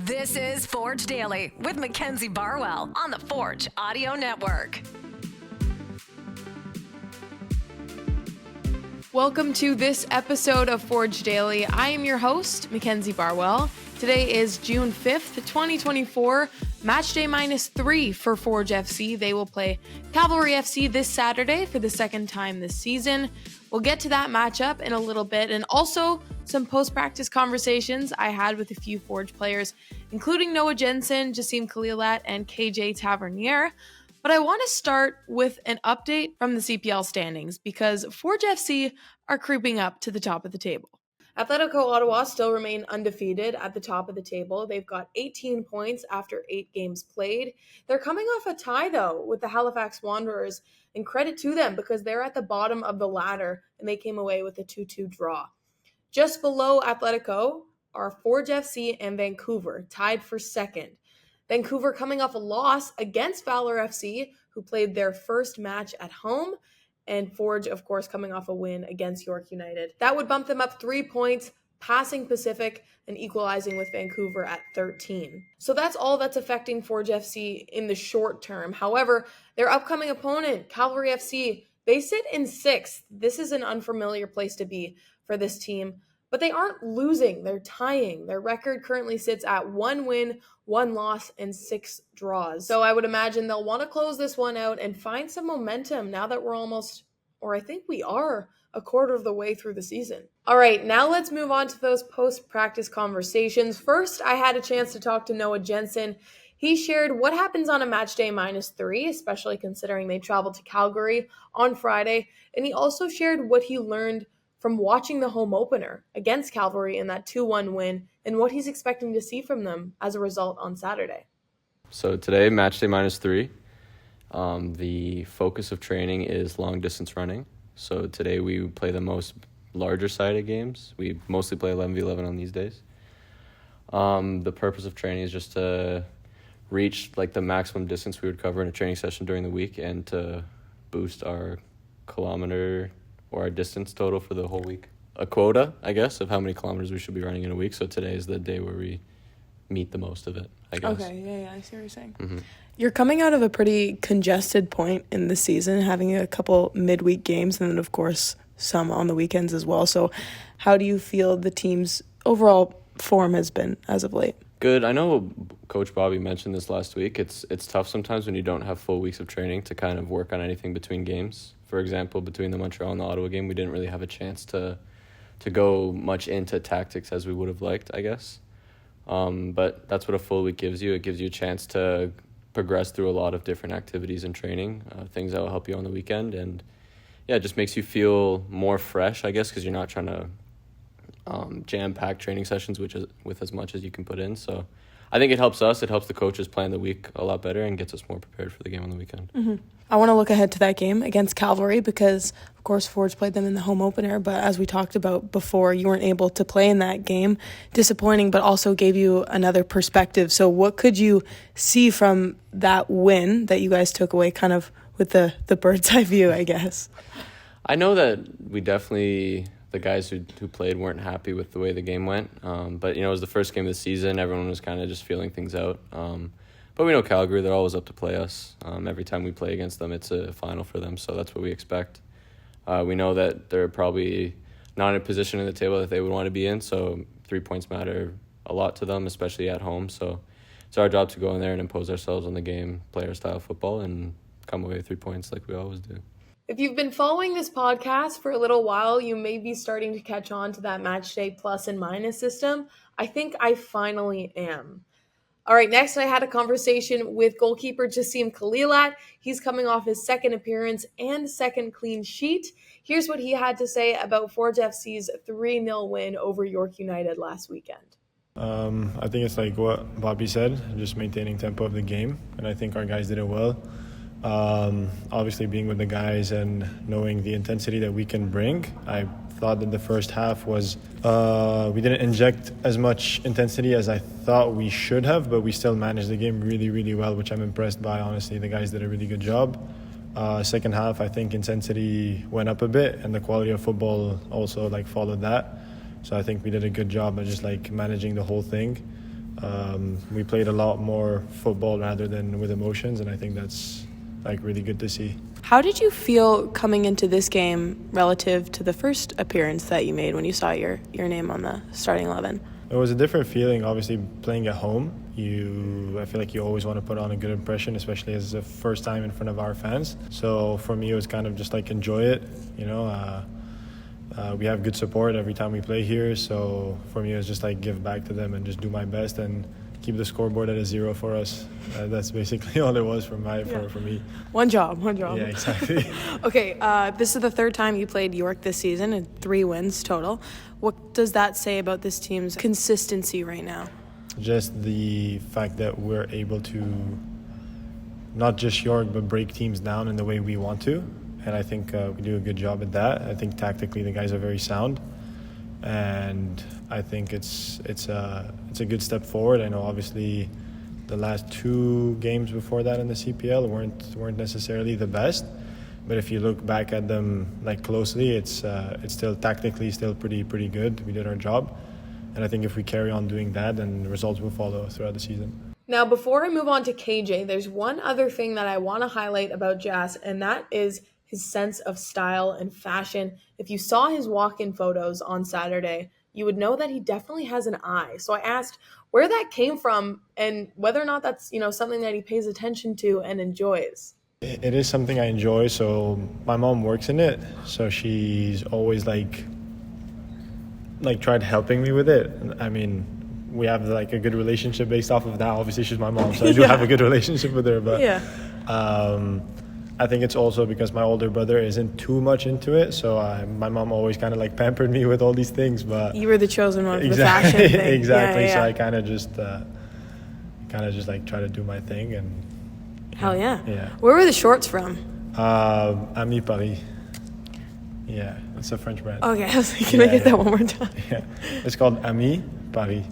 This is Forge Daily with Mackenzie Barwell on the Forge Audio Network. Welcome to this episode of Forge Daily. I am your host, Mackenzie Barwell. Today is June 5th, 2024, matchday -3 for Forge FC. They will play Cavalry FC this Saturday for the second time this season. We'll get to that matchup in a little bit, and also some post-practice conversations I had with a few Forge players, including Noah Jensen, Jaseem Koleilat, and Kevaughn Tavernier. But I want to start with an update from the CPL standings because Forge FC are creeping up to the top of the table. Atletico Ottawa still remain undefeated at the top of the table. They've got 18 points after 8 games played. They're coming off a tie, though, with the Halifax Wanderers, and credit to them because they're at the bottom of the ladder and they came away with a 2-2 draw. Just below Atletico are Forge FC and Vancouver, tied for second. Vancouver coming off a loss against Cavalry FC, who played their first match at home, and Forge, of course, coming off a win against York United. That would bump them up 3 points, passing Pacific and equalizing with Vancouver at 13. So that's all that's affecting Forge FC in the short term. However, their upcoming opponent, Cavalry FC, they sit in 6th. This is an unfamiliar place to be for this team, but they aren't losing, they're tying. Their record currently sits at 1 win, 1 loss, and 6 draws. So I would imagine they'll want to close this one out and find some momentum now that we're almost, or I think we are, a quarter of the way through the season. All right, now let's move on to those post-practice conversations. First, I had a chance to talk to Noah Jensen. He shared what happens on a match day -3, especially considering they traveled to Calgary on Friday. And he also shared what he learned from watching the home opener against Cavalry in that 2-1 win and what he's expecting to see from them as a result on Saturday. So today, match day -3. The focus of training is long distance running. So today we play the most larger sided games. We mostly play 11v11 on these days. The purpose of training is just to reach like the maximum distance we would cover in a training session during the week and to boost our kilometer or our distance total for the whole week. A quota, I guess, of how many kilometers we should be running in a week. So today is the day where we meet the most of it, I guess. Okay, yeah, I see what you're saying. Mm-hmm. You're coming out of a pretty congested point in the season, having a couple midweek games and then, of course, some on the weekends as well. So how do you feel the team's overall form has been as of late? Good. I know Coach Bobby mentioned this last week. It's tough sometimes when you don't have full weeks of training to kind of work on anything between games. For example, between the Montreal and the Ottawa game, we didn't really have a chance to go much into tactics as we would have liked, I guess. But that's what a full week gives you. It gives you a chance to progress through a lot of different activities and training, things that will help you on the weekend. And yeah, it just makes you feel more fresh, I guess, because you're not trying to jam-pack training sessions with as much as you can put in. So I think it helps us. It helps the coaches plan the week a lot better and gets us more prepared for the game on the weekend. Mm-hmm. I want to look ahead to that game against Cavalry because, of course, Forge played them in the home opener. But as we talked about before, you weren't able to play in that game. Disappointing, but also gave you another perspective. So what could you see from that win that you guys took away kind of with the bird's eye view, I guess? I know that we definitely, the guys who played weren't happy with the way the game went. But, it was the first game of the season. Everyone was kind of just feeling things out. But we know Calgary, they're always up to play us. Every time we play against them, it's a final for them, so that's what we expect. We know that they're probably not in a position in the table that they would want to be in, so 3 points matter a lot to them, especially at home. So it's our job to go in there and impose ourselves on the game, play our style of football, and come away with 3 points like we always do. If you've been following this podcast for a little while, you may be starting to catch on to that matchday plus and minus system. I think I finally am. All right, next I had a conversation with goalkeeper Jaseem Koleilat. He's coming off his second appearance and second clean sheet. Here's what he had to say about Forge FC's 3-0 win over York United last weekend. I think it's like what Bobby said, just maintaining tempo of the game, and I think our guys did it well. Obviously being with the guys and knowing the intensity that we can bring, I thought that the first half was we didn't inject as much intensity as I thought we should have, but we still managed the game really, really well, which I'm impressed by. Honestly, the guys did a really good job. Second half, I think intensity went up a bit, and the quality of football also followed that. So I think we did a good job of just managing the whole thing. We played a lot more football rather than with emotions, and I think that's like really good to see. How did you feel coming into this game relative to the first appearance that you made when you saw your name on the starting 11? It was a different feeling, obviously, playing at home. I feel like you always want to put on a good impression, especially as the first time in front of our fans. So for me, it was kind of just like enjoy it, you know. We have good support every time we play here, so for me, it was just like give back to them and just do my best and keep the scoreboard at a 0 for us. That's basically all it was for me. One job. Yeah, exactly. Okay, this is the third time you played York this season and 3 wins total. What does that say about this team's consistency right now? Just the fact that we're able to not just York, but break teams down in the way we want to. And I think we do a good job at that. I think tactically the guys are very sound. And I think it's a good step forward. I know obviously the last 2 games before that in the CPL weren't necessarily the best, but if you look back at them like closely, it's still tactically still pretty good. We did our job, and I think if we carry on doing that, then the results will follow throughout the season. Now, before I move on to KJ, there's one other thing that I want to highlight about Jass, and that is his sense of style and fashion. If you saw his walk-in photos on Saturday, you would know that he definitely has an eye. So I asked where that came from and whether or not that's, something that he pays attention to and enjoys. It is something I enjoy. So my mom works in it, so she's always like tried helping me with it. I mean, we have like a good relationship based off of that. Obviously, she's my mom, so I do have a good relationship with her. But I think it's also because my older brother isn't too much into it, so my mom always kind of like pampered me with all these things. But you were the chosen one for the fashion thing. Exactly. Yeah. So I kind of just like try to do my thing and. Hell yeah. Yeah. Where were the shorts from? Ami Paris. Yeah, it's a French brand. Okay, I was like, can I get that one more time? Yeah, it's called Ami Paris.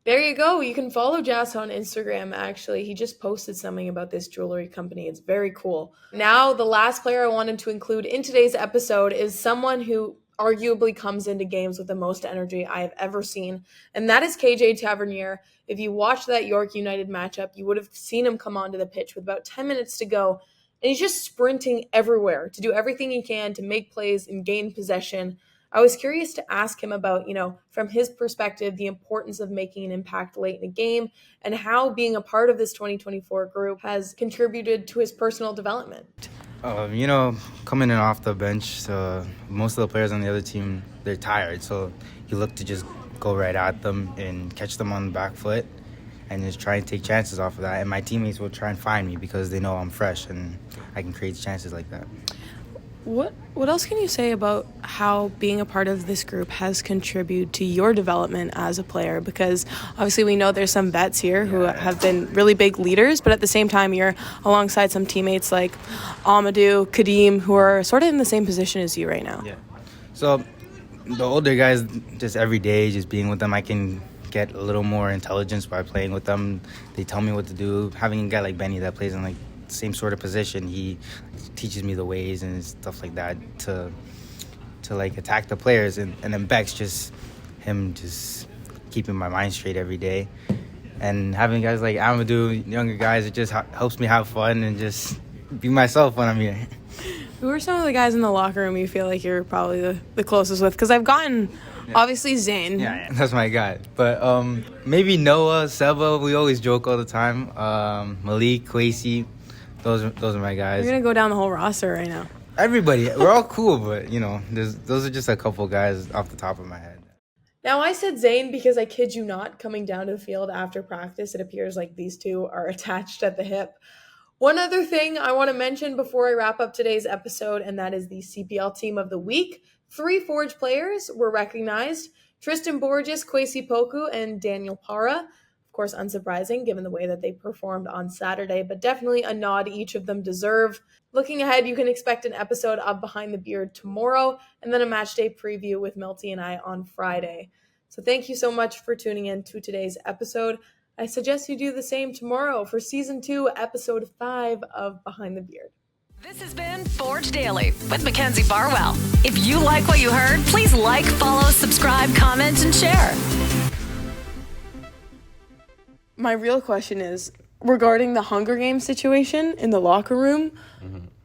There you go. You can follow Jass on Instagram, actually. He just posted something about this jewelry company. It's very cool. Now, the last player I wanted to include in today's episode is someone who arguably comes into games with the most energy I have ever seen, and that is Tavernier. If you watched that York United matchup, you would have seen him come onto the pitch with about 10 minutes to go, and he's just sprinting everywhere to do everything he can to make plays and gain possession. I was curious to ask him about, from his perspective, the importance of making an impact late in a game and how being a part of this 2024 group has contributed to his personal development. Coming in off the bench, most of the players on the other team, they're tired. So you look to just go right at them and catch them on the back foot and just try and take chances off of that. And my teammates will try and find me because they know I'm fresh and I can create chances like that. What else can you say about how being a part of this group has contributed to your development as a player? Because obviously we know there's some vets here who have been really big leaders, but at the same time you're alongside some teammates like Amadou, Kadeem, who are sort of in the same position as you right now. Yeah. So the older guys, just every day, just being with them, I can get a little more intelligence by playing with them. They tell me what to do. Having a guy like Benny that plays in like same sort of position, he teaches me the ways and stuff like that to like attack the players, and then Beck's just keeping my mind straight every day, and having guys like Amadou, younger guys, it just helps me have fun and just be myself when I'm here. Who are some of the guys in the locker room you feel like you're probably the closest with? Because I've gotten obviously Zane. Yeah, that's my guy. But maybe Noah, Seba, we always joke all the time. Malik, Kwesi. Those are my guys. You're going to go down the whole roster right now. Everybody. We're all cool, but, those are just a couple guys off the top of my head. Now, I said Zane because I kid you not, coming down to the field after practice, it appears like these two are attached at the hip. One other thing I want to mention before I wrap up today's episode, and that is the CPL Team of the Week. 3 Forge players were recognized: Tristan Borges, Kwesi Poku, and Daniel Para. Of course, unsurprising given the way that they performed on Saturday, but definitely a nod each of them deserve. Looking ahead, you can expect an episode of Behind the Beard tomorrow, and then a matchday preview with Milty and I on Friday. So thank you so much for tuning in to today's episode. I suggest you do the same tomorrow for Season 2, Episode 5 of Behind the Beard. This has been Forge Daily with Mackenzie Barwell. If you like what you heard, please like, follow, subscribe, comment, and share. my real question is regarding the Hunger Games situation in the locker room,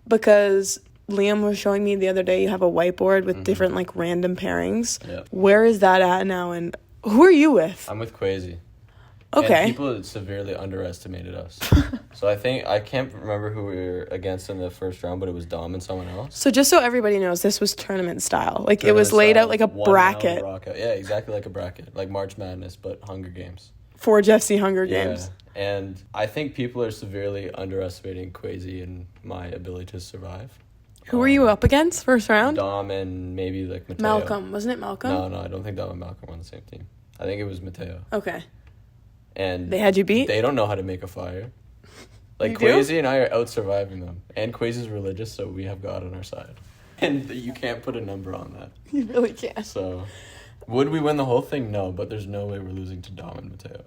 because Liam was showing me the other day you have a whiteboard with different, like, random pairings. Yep. Where is that at now, and who are you with? I'm with Quasi. Okay. And people severely underestimated us. So I can't remember who we were against in the first round, but it was Dom and someone else. So just so everybody knows, this was tournament style. Like, it was laid out like a bracket. Yeah, exactly like a bracket. Like March Madness, but Hunger Games. Forge FC Hunger Games. Yeah. And I think people are severely underestimating Quasi and my ability to survive. Who were you up against first round? Dom and maybe like Mateo. Malcolm. Wasn't it Malcolm? No, I don't think Dom and Malcolm were on the same team. I think it was Mateo. Okay. And they had you beat? They don't know how to make a fire. Like, You do? Quasi and I are out-surviving them. And Quasi's religious, so we have God on our side. And you can't put a number on that. You really can't. So, would we win the whole thing? No, but there's no way we're losing to Dom and Mateo.